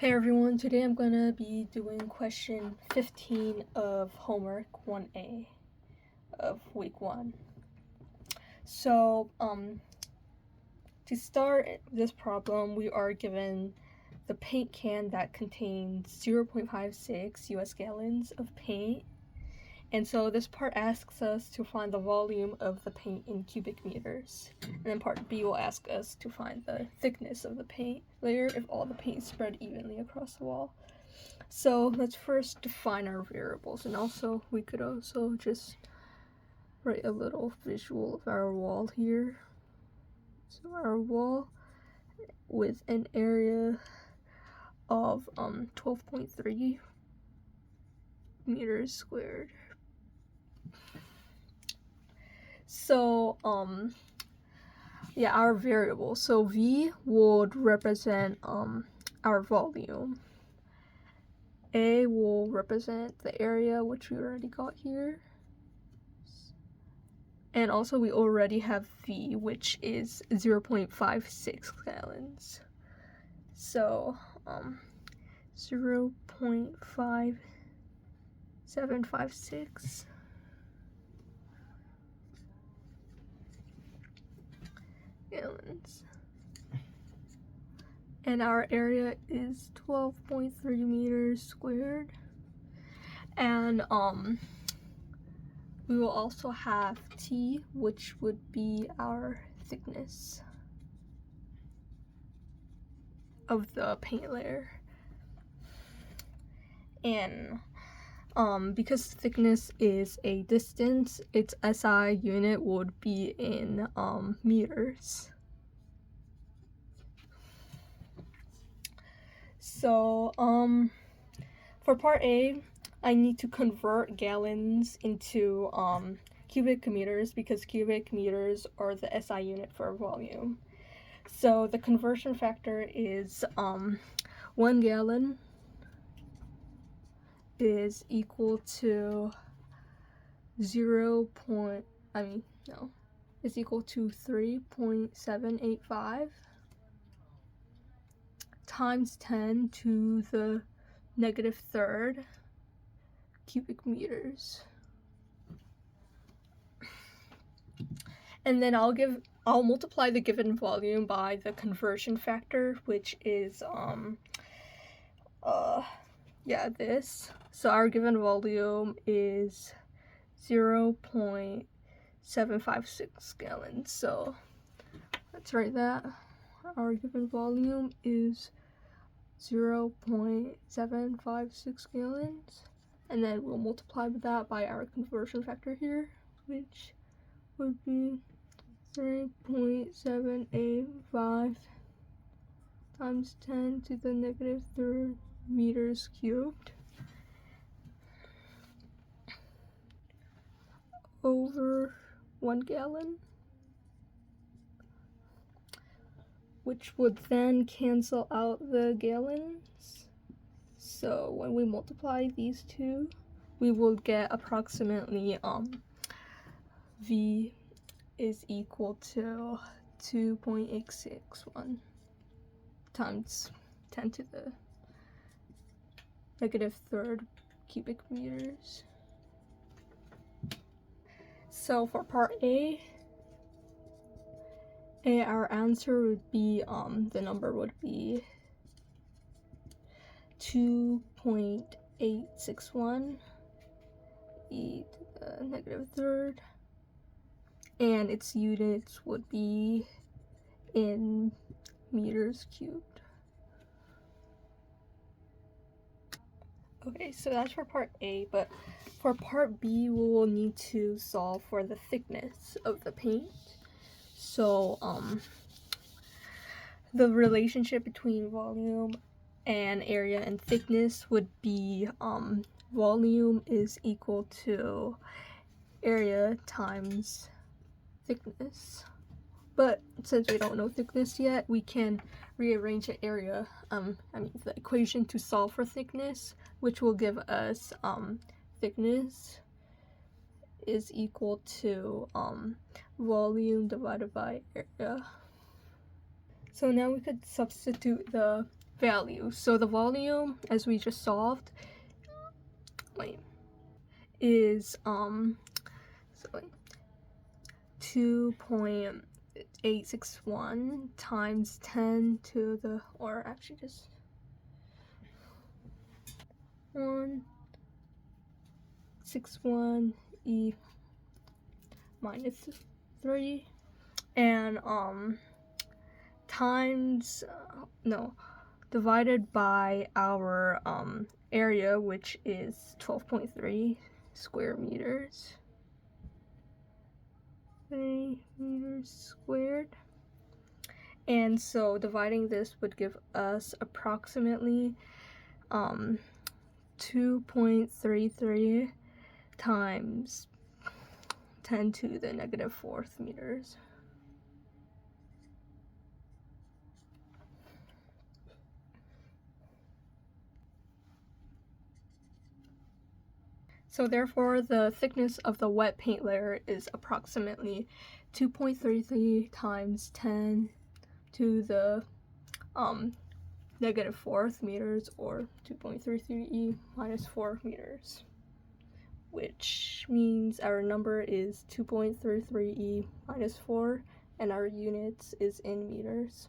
Hey everyone, today I'm gonna be doing question 15 of homework 1A of week 1. So, to start this problem, we are given the paint can that contains 0.56 US gallons of paint. And so this part asks us to find the volume of the paint in cubic meters. And then part B will ask us to find the thickness of the paint layer if all the paint is spread evenly across the wall. So let's first define our variables, and also we could also just write a little visual of our wall here. So our wall with an area of 12.3 meters squared. So our variable. So V would represent our volume. A will represent the area, which we already got here. And also we already have V, which is 0.56 gallons. So 0.5756 gallons. And our area is 12.3 meters squared. And we will also have T, which would be our thickness of the paint layer. And because thickness is a distance, its SI unit would be in meters. So for part A, I need to convert gallons into cubic meters because cubic meters are the SI unit for volume. So the conversion factor is 1 gallon is equal to is equal to 3.785 times 10 to the negative third cubic meters. And then I'll multiply the given volume by the conversion factor, which is this. So our given volume is 0.756 gallons. So let's write that. Our given volume is 0.756 gallons. And then we'll multiply that by our conversion factor here, which would be 3.785 times 10 to the negative third meters cubed over 1 gallon, which would then cancel out the gallons. So when we multiply these two, we will get approximately V is equal to 2.861 times 10 to the negative third cubic meters. So for part A, our answer would be the number would be 2.861 e to the negative third, and its units would be in meters cubed. Okay, so that's for part A, but for part B, we will need to solve for the thickness of the paint. So the relationship between volume and area and thickness would be volume is equal to area times thickness. But since we don't know thickness yet, we can rearrange the area, the equation to solve for thickness, which will give us thickness is equal to volume divided by area. So now we could substitute the value. So the volume, as we just solved, is 2.861 times 10 to the, or actually just 161 e minus 3, and times divided by our area, which is 12.3 square meters. 3 meters squared. And so dividing this would give us approximately 2.33 times 10 to the negative 4th meters. So therefore, the thickness of the wet paint layer is approximately 2.33 times 10 to the negative 4th meters, or 2.33 minus 4 meters, which means our number is 2.33 minus 4, and our units is in meters.